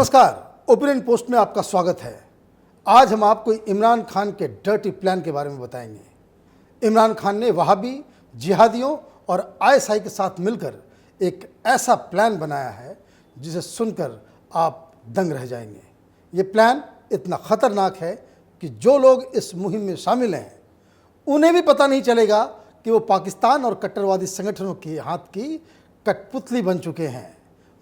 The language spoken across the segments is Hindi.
नमस्कार, ओपिनियन पोस्ट में आपका स्वागत है। आज हम आपको इमरान खान के डर्टी प्लान के बारे में बताएंगे। इमरान खान ने वहाबी, जिहादियों और आईएसआई के साथ मिलकर एक ऐसा प्लान बनाया है जिसे सुनकर आप दंग रह जाएंगे। ये प्लान इतना ख़तरनाक है कि जो लोग इस मुहिम में शामिल हैं उन्हें भी पता नहीं चलेगा कि वो पाकिस्तान और कट्टरवादी संगठनों के हाथ की कठपुतली बन चुके हैं।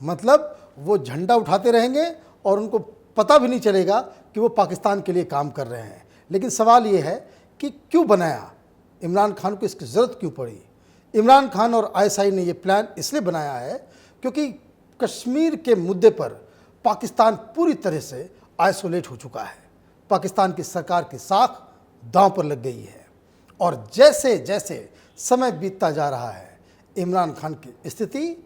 मतलब वो झंडा उठाते रहेंगे और उनको पता भी नहीं चलेगा कि वो पाकिस्तान के लिए काम कर रहे हैं। लेकिन सवाल ये है कि क्यों बनाया, इमरान खान को इसकी ज़रूरत क्यों पड़ी। इमरान खान और आईएसआई ने ये प्लान इसलिए बनाया है क्योंकि कश्मीर के मुद्दे पर पाकिस्तान पूरी तरह से आइसोलेट हो चुका है। पाकिस्तान की सरकार की साख दांव पर लग गई है और जैसे जैसे समय बीतता जा रहा है इमरान खान की स्थिति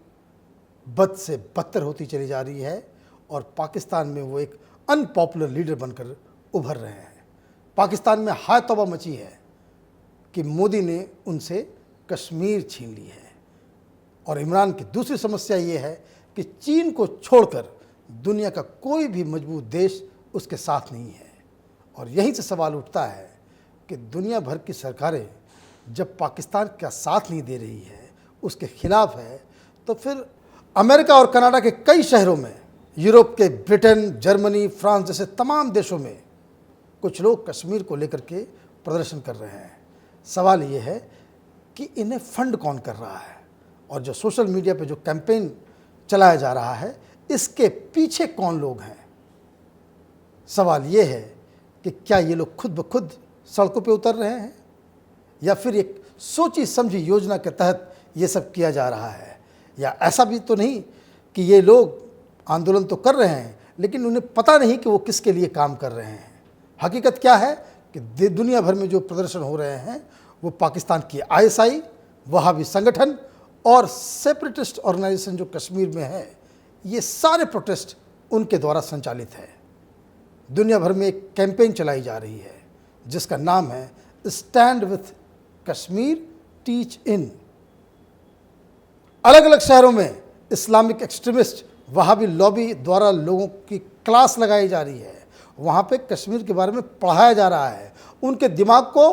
बद से बदतर होती चली जा रही है और पाकिस्तान में वो एक अनपॉपुलर लीडर बनकर उभर रहे हैं। पाकिस्तान में हाय तौबा मची है कि मोदी ने उनसे कश्मीर छीन ली है। और इमरान की दूसरी समस्या ये है कि चीन को छोड़कर दुनिया का कोई भी मजबूत देश उसके साथ नहीं है। और यहीं से सवाल उठता है कि दुनिया भर की सरकारें जब पाकिस्तान का साथ नहीं दे रही है, उसके खिलाफ है, तो फिर अमेरिका और कनाडा के कई शहरों में, यूरोप के ब्रिटेन, जर्मनी, फ्रांस जैसे तमाम देशों में कुछ लोग कश्मीर को लेकर के प्रदर्शन कर रहे हैं। सवाल ये है कि इन्हें फंड कौन कर रहा है और जो सोशल मीडिया पे जो कैंपेन चलाया जा रहा है इसके पीछे कौन लोग हैं। सवाल ये है कि क्या ये लोग खुद ब खुद सड़कों पे उतर रहे हैं या फिर एक सोची समझी योजना के तहत ये सब किया जा रहा है, या ऐसा भी तो नहीं कि ये लोग आंदोलन तो कर रहे हैं लेकिन उन्हें पता नहीं कि वो किसके लिए काम कर रहे हैं। हकीकत क्या है कि दुनिया भर में जो प्रदर्शन हो रहे हैं वो पाकिस्तान की आईएसआई, वहाबी संगठन और सेपरेटिस्ट ऑर्गेनाइजेशन जो कश्मीर में है, ये सारे प्रोटेस्ट उनके द्वारा संचालित है। दुनिया भर में एक कैंपेन चलाई जा रही है जिसका नाम है stand with Kashmir teach in. अलग अलग शहरों में इस्लामिक एक्सट्रीमिस्ट वहाबी लॉबी द्वारा लोगों की क्लास लगाई जा रही है। वहाँ पे कश्मीर के बारे में पढ़ाया जा रहा है, उनके दिमाग को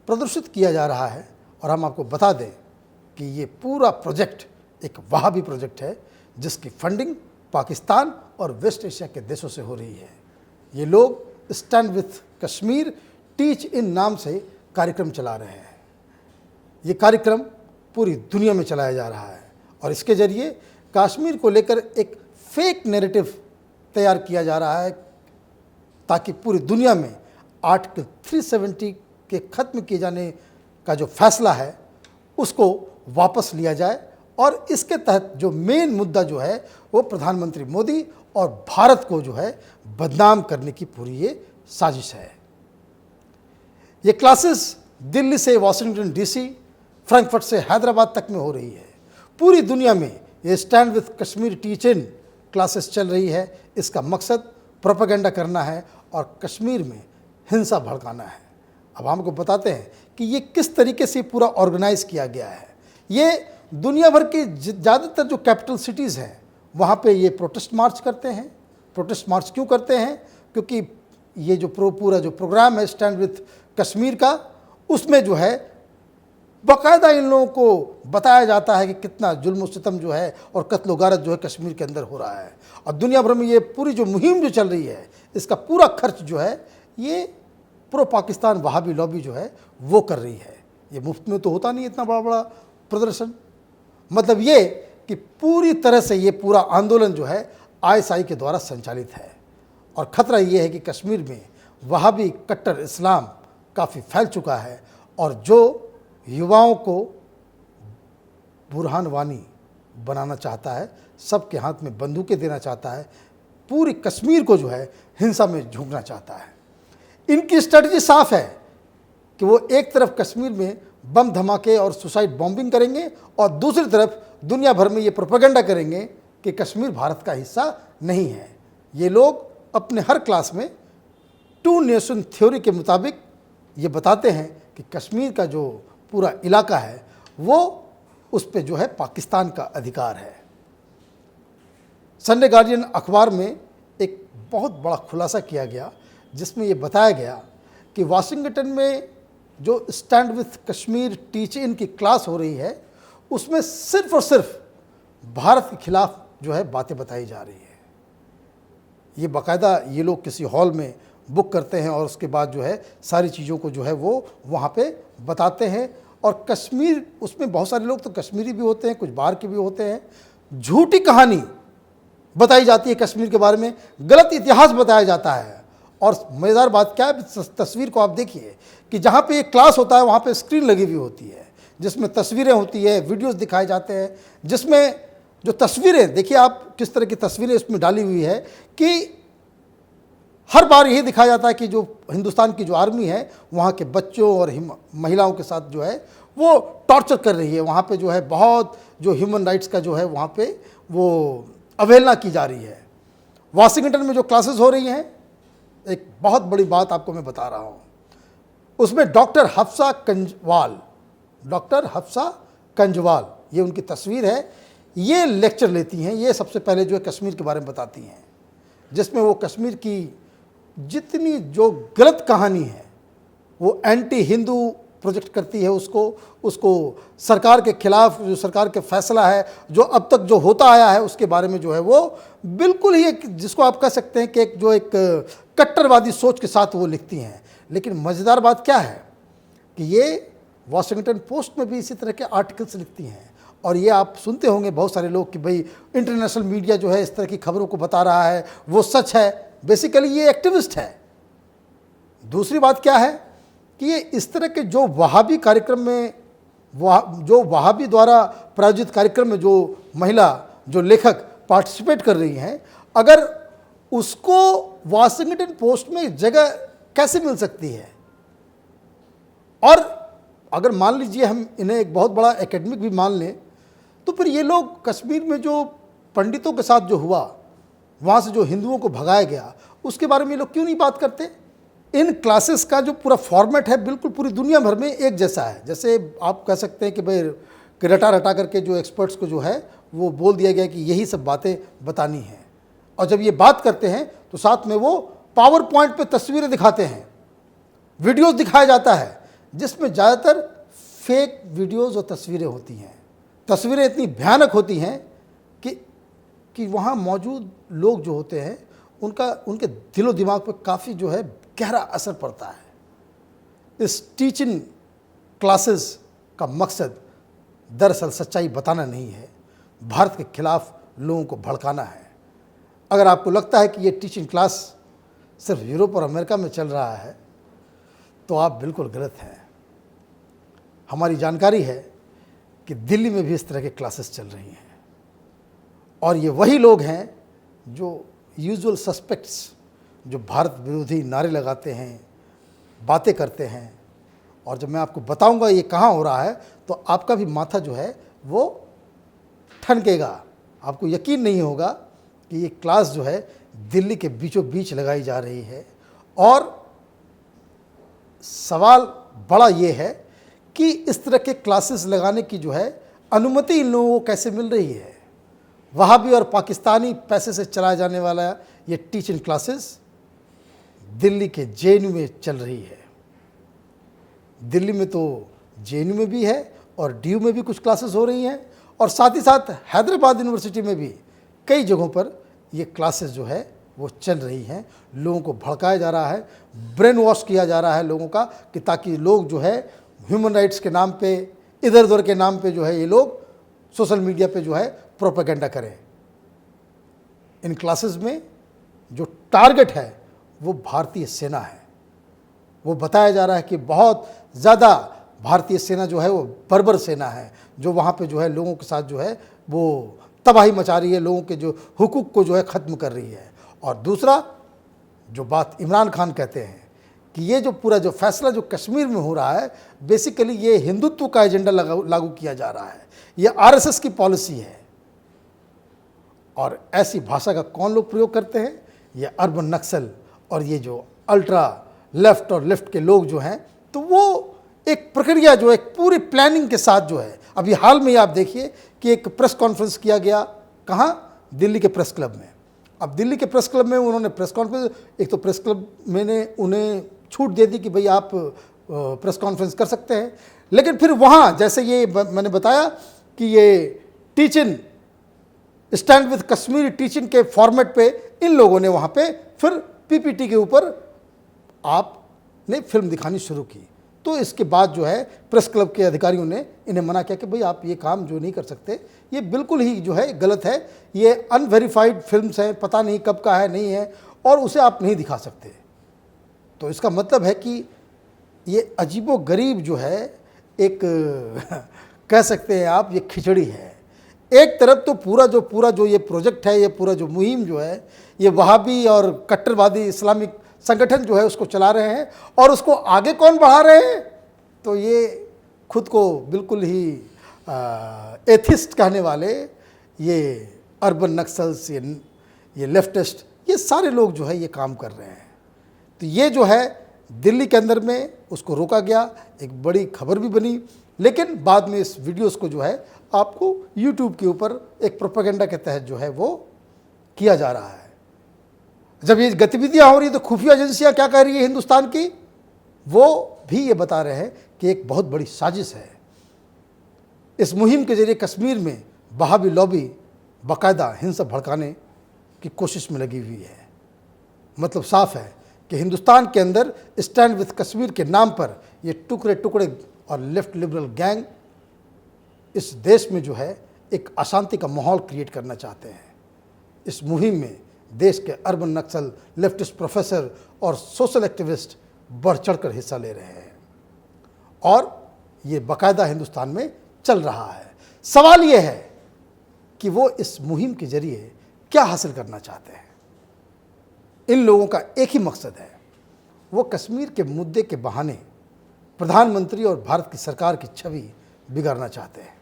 प्रदर्शित किया जा रहा है। और हम आपको बता दें कि ये पूरा प्रोजेक्ट एक वहाबी प्रोजेक्ट है जिसकी फंडिंग पाकिस्तान और वेस्ट एशिया के देशों से हो रही है। ये लोग stand with Kashmir teach in नाम से कार्यक्रम चला रहे हैं। ये कार्यक्रम पूरी दुनिया में चलाया जा रहा है और इसके ज़रिए कश्मीर को लेकर एक फेक नैरेटिव तैयार किया जा रहा है ताकि पूरी दुनिया में आर्टिकल 370 के ख़त्म किए जाने का जो फैसला है उसको वापस लिया जाए और इसके तहत जो मेन मुद्दा जो है वो प्रधानमंत्री मोदी और भारत को जो है बदनाम करने की पूरी ये साजिश है। ये क्लासेस दिल्ली से वाशिंगटन डीसी, फ्रैंकफर्ट से हैदराबाद तक में हो रही है। पूरी दुनिया में ये stand with Kashmir teach in classes चल रही है। इसका मकसद प्रोपेगेंडा करना है और कश्मीर में हिंसा भड़काना है। अब हमको बताते हैं कि ये किस तरीके से पूरा ऑर्गेनाइज किया गया है। ये दुनिया भर की ज़्यादातर जो कैपिटल सिटीज़ हैं वहाँ पे ये प्रोटेस्ट मार्च करते हैं। प्रोटेस्ट मार्च क्यों करते हैं? क्योंकि ये जो पूरा जो प्रोग्राम है स्टैंड विथ कश्मीर का, उसमें जो है बाकायदा इन लोगों को बताया जाता है कि कितना जुल्म और सितम जो है और कत्ल गारत जो है कश्मीर के अंदर हो रहा है। और दुनिया भर में ये पूरी जो मुहिम जो चल रही है इसका पूरा खर्च जो है ये प्रो पाकिस्तान वहाबी लॉबी जो है वो कर रही है। ये मुफ्त में तो होता नहीं इतना बड़ा बड़ा प्रदर्शन। मतलब ये कि पूरी तरह से ये पूरा आंदोलन जो है आईएसआई के द्वारा संचालित है। और ख़तरा ये है कि कश्मीर में वहाबी कट्टर इस्लाम काफ़ी फैल चुका है और जो युवाओं को बुरहान वानी बनाना चाहता है, सबके हाथ में बंदूकें देना चाहता है, पूरी कश्मीर को जो है हिंसा में झोंकना चाहता है। इनकी स्ट्रेटजी साफ है कि वो एक तरफ कश्मीर में बम धमाके और सुसाइड बॉम्बिंग करेंगे और दूसरी तरफ दुनिया भर में ये प्रोपेगेंडा करेंगे कि कश्मीर भारत का हिस्सा नहीं है। ये लोग अपने हर क्लास में टू नेशन थ्योरी के मुताबिक ये बताते हैं कि कश्मीर का जो पूरा इलाका है वो उस पे जो है पाकिस्तान का अधिकार है। संडे गार्डियन अखबार में एक बहुत बड़ा खुलासा किया गया, जिसमें ये बताया गया कि वाशिंगटन में जो stand with Kashmir teach in की क्लास हो रही है, उसमें सिर्फ और सिर्फ भारत के खिलाफ जो है बातें बताई जा रही है। ये बाकायदा ये लोग किसी हॉल में बुक करते हैं और उसके बाद जो है सारी चीज़ों को जो है वो वहाँ पे बताते हैं। और कश्मीर, उसमें बहुत सारे लोग तो कश्मीरी भी होते हैं, कुछ बाहर के भी होते हैं। झूठी कहानी बताई जाती है कश्मीर के बारे में, गलत इतिहास बताया जाता है। और मज़ेदार बात क्या है, तस्वीर को आप देखिए कि जहाँ पे एक क्लास होता है वहाँ पे स्क्रीन लगी हुई होती है, जिसमें तस्वीरें होती है, वीडियोस दिखाए जाते हैं, जिसमें जो तस्वीरें देखिए आप किस तरह की तस्वीरें इसमें डाली हुई है कि हर बार यही दिखाया जाता है कि जो हिंदुस्तान की जो आर्मी है वहाँ के बच्चों और महिलाओं के साथ जो है वो टॉर्चर कर रही है। वहाँ पे जो है बहुत जो ह्यूमन राइट्स का जो है वहाँ पे वो अवहेलना की जा रही है। वाशिंगटन में जो क्लासेस हो रही हैं, एक बहुत बड़ी बात आपको मैं बता रहा हूँ, उसमें डॉक्टर हफ्सा कंजवाल ये उनकी तस्वीर है, ये लेक्चर लेती हैं। ये सबसे पहले जो है कश्मीर के बारे में बताती हैं, जिसमें वो कश्मीर की जितनी जो गलत कहानी है वो एंटी हिंदू प्रोजेक्ट करती है, उसको सरकार के खिलाफ, जो सरकार के फैसला है, जो अब तक जो होता आया है उसके बारे में जो है वो बिल्कुल ही एक, जिसको आप कह सकते हैं कि एक कट्टरवादी सोच के साथ वो लिखती हैं। लेकिन मज़ेदार बात क्या है कि ये वॉशिंगटन पोस्ट में भी इसी तरह के आर्टिकल्स लिखती हैं। और ये आप सुनते होंगे बहुत सारे लोग कि भाई इंटरनेशनल मीडिया जो है इस तरह की खबरों को बता रहा है, वो सच है। बेसिकली ये एक्टिविस्ट है। दूसरी बात क्या है कि ये इस तरह के जो वहाबी कार्यक्रम में, जो वहाबी द्वारा प्रायोजित कार्यक्रम में जो महिला, जो लेखक पार्टिसिपेट कर रही हैं, अगर उसको वॉशिंगटन पोस्ट में जगह कैसे मिल सकती है? और अगर मान लीजिए हम इन्हें एक बहुत बड़ा एकेडमिक भी मान लें, तो फिर ये लोग कश्मीर में जो पंडितों के साथ जो हुआ, वहाँ से जो हिंदुओं को भगाया गया, उसके बारे में ये लोग क्यों नहीं बात करते? इन क्लासेस का जो पूरा फॉर्मेट है बिल्कुल पूरी दुनिया भर में एक जैसा है। जैसे आप कह सकते हैं कि भाई रटा रटा करके जो एक्सपर्ट्स को जो है वो बोल दिया गया कि यही सब बातें बतानी हैं। और जब ये बात करते हैं तो साथ में वो पावर पॉइंट पे तस्वीरें दिखाते हैं, वीडियोस दिखाया जाता है, जिसमें ज़्यादातर फेक वीडियोस और तस्वीरें होती हैं। तस्वीरें इतनी भयानक होती हैं कि वहाँ मौजूद लोग जो होते हैं उनके दिलो दिमाग पर काफ़ी जो है गहरा असर पड़ता है। इस टीचिंग क्लासेस का मकसद दरअसल सच्चाई बताना नहीं है, भारत के खिलाफ लोगों को भड़काना है। अगर आपको लगता है कि ये टीचिंग क्लास सिर्फ यूरोप और अमेरिका में चल रहा है तो आप बिल्कुल गलत हैं। हमारी जानकारी है कि दिल्ली में भी इस तरह के क्लासेस चल रही हैं, और ये वही लोग हैं जो यूजुअल सस्पेक्ट्स, जो भारत विरोधी नारे लगाते हैं, बातें करते हैं। और जब मैं आपको बताऊंगा ये कहाँ हो रहा है तो आपका भी माथा जो है वो ठनकेगा। आपको यकीन नहीं होगा कि ये क्लास जो है दिल्ली के बीचों बीच लगाई जा रही है। और सवाल बड़ा ये है कि इस तरह के क्लासेस लगाने की जो है अनुमति इन लोगों को कैसे मिल रही है? वहाबी और पाकिस्तानी पैसे से चलाया जाने वाला ये टीचिंग क्लासेस दिल्ली के जेएनयू में चल रही है। दिल्ली में तो जेएनयू में भी है और डीयू में भी कुछ क्लासेस हो रही हैं, और साथ ही साथ हैदराबाद यूनिवर्सिटी में भी कई जगहों पर ये क्लासेस जो है वो चल रही हैं। लोगों को भड़काया जा रहा है, ब्रेन वॉश किया जा रहा है लोगों का, कि ताकि लोग जो है ह्यूमन राइट्स के नाम पे, इधर उधर के नाम पे जो है ये लोग सोशल मीडिया पे जो है प्रोपेगेंडा करें। इन क्लासेस में जो टारगेट है वो भारतीय सेना है। वो बताया जा रहा है कि बहुत ज़्यादा भारतीय सेना जो है वो बर्बर सेना है, जो वहाँ पे जो है लोगों के साथ जो है वो तबाही मचा रही है, लोगों के जो हुकूक को जो है ख़त्म कर रही है। और दूसरा जो बात इमरान खान कहते हैं कि ये जो पूरा जो फैसला जो कश्मीर में हो रहा है, बेसिकली ये हिंदुत्व का एजेंडा लागू किया जा रहा है, ये आरएसएस की पॉलिसी है। और ऐसी भाषा का कौन लोग प्रयोग करते हैं? ये अर्बन नक्सल और ये जो अल्ट्रा लेफ्ट और लेफ्ट के लोग जो हैं, तो वो एक प्रक्रिया जो एक पूरी प्लानिंग के साथ जो है, अभी हाल में ही आप देखिए कि एक प्रेस कॉन्फ्रेंस किया गया, कहाँ? दिल्ली के प्रेस क्लब में। अब दिल्ली के प्रेस क्लब में उन्होंने प्रेस कॉन्फ्रेंस, एक तो प्रेस क्लब मैंने उन्हें छूट दे दी कि भाई आप प्रेस कॉन्फ्रेंस कर सकते हैं, लेकिन फिर वहाँ जैसे ये मैंने बताया कि ये teaching stand with Kashmir teaching के फॉर्मेट पे इन लोगों ने वहाँ पे फिर पीपीटी के ऊपर आपने फिल्म दिखानी शुरू की। तो इसके बाद जो है प्रेस क्लब के अधिकारियों ने इन्हें मना किया कि भाई आप ये काम जो नहीं कर सकते, ये बिल्कुल ही जो है गलत है, ये अनवेरीफाइड फिल्म्स हैं, पता नहीं कब का है नहीं है, और उसे आप नहीं दिखा सकते। तो इसका मतलब है कि ये अजीबो गरीब जो है एक कह सकते हैं आप, ये खिचड़ी है। एक तरफ तो पूरा जो ये प्रोजेक्ट है, ये पूरा जो मुहिम जो है, ये वहाबी और कट्टरवादी इस्लामिक संगठन जो है उसको चला रहे हैं, और उसको आगे कौन बढ़ा रहे हैं? तो ये खुद को बिल्कुल ही एथिस्ट कहने वाले ये अर्बन नक्सल्स, ये लेफ्टिस्ट, ये सारे लोग जो है ये काम कर रहे हैं। तो ये जो है दिल्ली के अंदर में उसको रोका गया, एक बड़ी खबर भी बनी, लेकिन बाद में इस वीडियोस को जो है आपको यूट्यूब के ऊपर एक प्रोपेगेंडा के तहत जो है वो किया जा रहा है। जब ये गतिविधियां हो रही है तो खुफिया एजेंसियां क्या कह रही है हिंदुस्तान की, वो भी ये बता रहे हैं कि एक बहुत बड़ी साजिश है। इस मुहिम के जरिए कश्मीर में वहाबी लॉबी बाकायदा हिंसा भड़काने की कोशिश में लगी हुई है। मतलब साफ है कि हिंदुस्तान के अंदर स्टैंड विद कश्मीर के नाम पर ये टुकड़े टुकड़े और लेफ्ट लिबरल गैंग इस देश में जो है एक अशांति का माहौल क्रिएट करना चाहते हैं। इस मुहिम में देश के अर्बन नक्सल, लेफ्टिस्ट प्रोफेसर और सोशल एक्टिविस्ट बढ़ चढ़कर हिस्सा ले रहे हैं, और ये बाकायदा हिंदुस्तान में चल रहा है। सवाल ये है कि वो इस मुहिम के जरिए क्या हासिल करना चाहते हैं। इन लोगों का एक ही मकसद है, वो कश्मीर के मुद्दे के बहाने प्रधानमंत्री और भारत की सरकार की छवि बिगाड़ना चाहते हैं।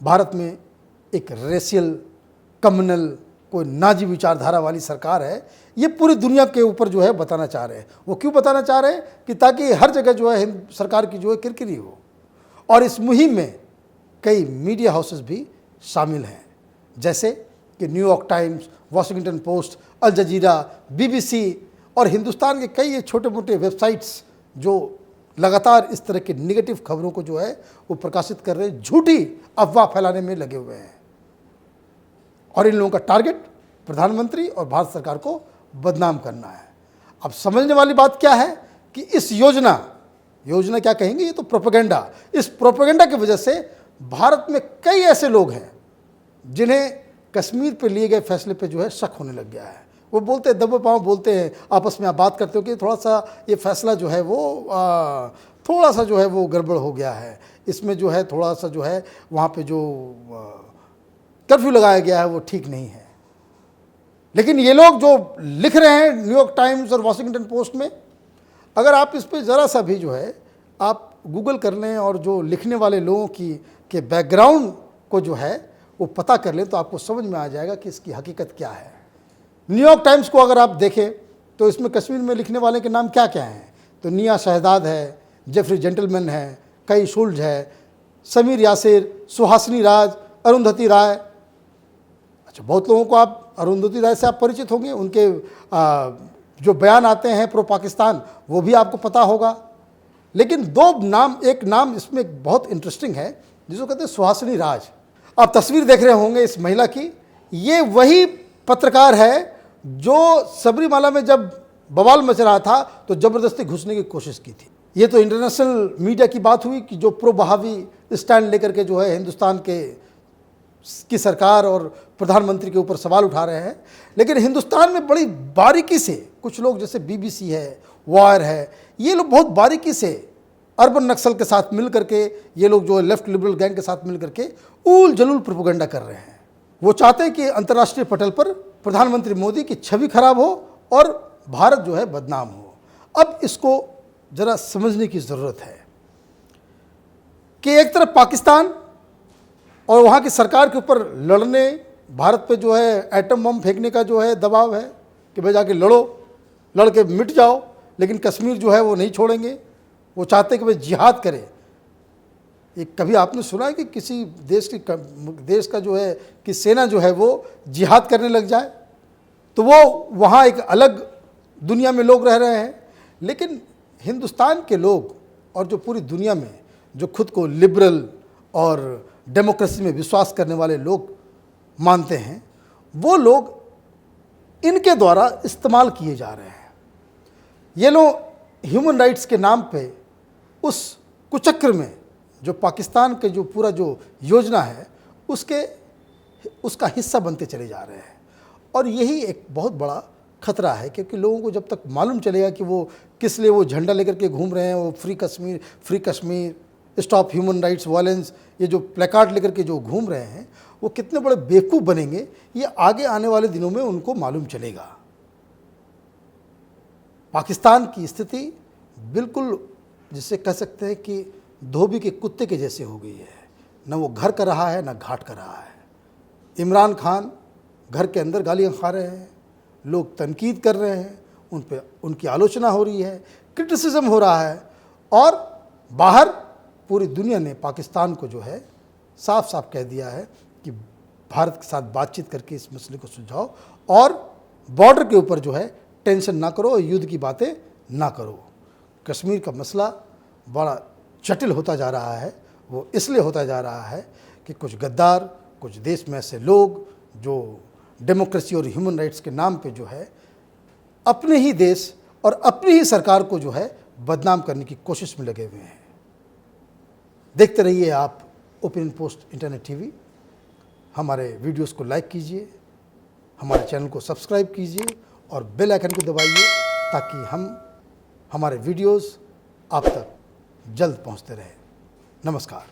भारत में एक रेशियल, कम्युनल, कोई नाजी विचारधारा वाली सरकार है, ये पूरी दुनिया के ऊपर जो है बताना चाह रहे हैं। वो क्यों बताना चाह रहे हैं? कि ताकि हर जगह जो है सरकार की जो है किरकिरी हो। और इस मुहिम में कई मीडिया हाउसेस भी शामिल हैं, जैसे कि न्यूयॉर्क टाइम्स, वॉशिंगटन पोस्ट, अल जजीरा, बीबीसी और हिंदुस्तान के कई छोटे मोटे वेबसाइट्स जो लगातार इस तरह की निगेटिव खबरों को जो है वो प्रकाशित कर रहे हैं, झूठी अफवाह फैलाने में लगे हुए हैं। और इन लोगों का टारगेट प्रधानमंत्री और भारत सरकार को बदनाम करना है। अब समझने वाली बात क्या है कि इस योजना क्या कहेंगे, ये तो प्रोपेगेंडा, इस प्रोपेगेंडा की वजह से भारत में कई ऐसे लोग हैं जिन्हें कश्मीर पे लिए गए फैसले पे जो है शक होने लग गया है। वो बोलते हैं, दबे पाँव बोलते हैं, आपस में आप बात करते हो कि थोड़ा सा ये फैसला जो है वो थोड़ा सा जो है वो गड़बड़ हो गया है, इसमें जो है थोड़ा सा जो है वहाँ पे जो कर्फ्यू लगाया गया है वो ठीक नहीं है। लेकिन ये लोग जो लिख रहे हैं न्यूयॉर्क टाइम्स और वॉशिंगटन पोस्ट में, अगर आप इस पर ज़रा सा भी जो है आप गूगल कर लें और जो लिखने वाले लोगों के बैकग्राउंड को जो है वो पता कर लें, तो आपको समझ में आ जाएगा कि इसकी हकीकत क्या है। न्यूयॉर्क टाइम्स को अगर आप देखें तो इसमें कश्मीर में लिखने वाले के नाम क्या क्या हैं, तो निया शहजाद है, जेफरी जेंटलमैन है, कई शुल्ज है, समीर यासिर, सुहासिनी राज, अरुंधति राय। अच्छा, बहुत लोगों को आप अरुंधति राय से आप परिचित होंगे, उनके जो बयान आते हैं प्रो पाकिस्तान वो भी आपको पता होगा। लेकिन एक नाम इसमें बहुत इंटरेस्टिंग है जिसको कहते हैं सुहासिनी राज। आप तस्वीर देख रहे होंगे इस महिला की, ये वही पत्रकार है जो सबरीमाला में जब बवाल मच रहा था तो ज़बरदस्ती घुसने की कोशिश की थी। ये तो इंटरनेशनल मीडिया की बात हुई कि जो प्रो बहावी स्टैंड लेकर के जो है हिंदुस्तान की सरकार और प्रधानमंत्री के ऊपर सवाल उठा रहे हैं। लेकिन हिंदुस्तान में बड़ी बारीकी से कुछ लोग, जैसे बीबीसी है, वायर है, ये लोग बहुत बारीकी से अर्बन नक्सल के साथ मिल करके, ये लोग जो लेफ्ट लिबरल गैंग के साथ मिल करके ऊल जलूल प्रोपेगेंडा कर रहे हैं। वो चाहते हैं कि अंतर्राष्ट्रीय पटल पर प्रधानमंत्री मोदी की छवि खराब हो और भारत जो है बदनाम हो। अब इसको ज़रा समझने की ज़रूरत है कि एक तरफ पाकिस्तान और वहाँ की सरकार के ऊपर लड़ने, भारत पे जो है एटम बम फेंकने का जो है दबाव है कि भाई जाके लड़ के मिट जाओ, लेकिन कश्मीर जो है वो नहीं छोड़ेंगे। वो चाहते कि भाई जिहाद करे। एक कभी आपने सुना है कि किसी देश का जो है कि सेना जो है वो जिहाद करने लग जाए? तो वो वहाँ एक अलग दुनिया में लोग रह रहे हैं। लेकिन हिंदुस्तान के लोग और जो पूरी दुनिया में जो खुद को लिबरल और डेमोक्रेसी में विश्वास करने वाले लोग मानते हैं, वो लोग इनके द्वारा इस्तेमाल किए जा रहे हैं। ये लोग ह्यूमन राइट्स के नाम पे उस कुचक्र में जो पाकिस्तान के जो पूरा जो योजना है उसका हिस्सा बनते चले जा रहे हैं। और यही एक बहुत बड़ा खतरा है, क्योंकि लोगों को जब तक मालूम चलेगा कि वो किस लिए वो झंडा लेकर के घूम रहे हैं, वो free Kashmir, stop human rights violence, ये जो प्लेकार्ड लेकर के जो घूम रहे हैं, वो कितने बड़े बेवकूफ़ बनेंगे, ये आगे आने वाले दिनों में उनको मालूम चलेगा। पाकिस्तान की स्थिति बिल्कुल जिसे कह सकते हैं कि धोबी के कुत्ते के जैसे हो गई है। न वो घर का रहा है, न घाट का रहा है। इमरान खान घर के अंदर गालियाँ खा रहे हैं, लोग तनकीद कर रहे हैं, उन पे उनकी आलोचना हो रही है, क्रिटिसिज्म हो रहा है, और बाहर पूरी दुनिया ने पाकिस्तान को जो है साफ साफ कह दिया है कि भारत के साथ बातचीत करके इस मसले को सुलझाओ और बॉर्डर के ऊपर जो है टेंशन ना करो और युद्ध की बातें ना करो। कश्मीर का मसला बड़ा जटिल होता जा रहा है। वो इसलिए होता जा रहा है कि कुछ गद्दार, कुछ देश में ऐसे लोग जो डेमोक्रेसी और ह्यूमन राइट्स के नाम पे जो है अपने ही देश और अपनी ही सरकार को जो है बदनाम करने की कोशिश में लगे हुए हैं। देखते रहिए आप ओपिनियन पोस्ट इंटरनेट टीवी। हमारे वीडियोस को लाइक कीजिए, हमारे चैनल को सब्सक्राइब कीजिए और बेल आइकन को दबाइए ताकि हमारे वीडियोस आप तक जल्द पहुंचते रहें। नमस्कार।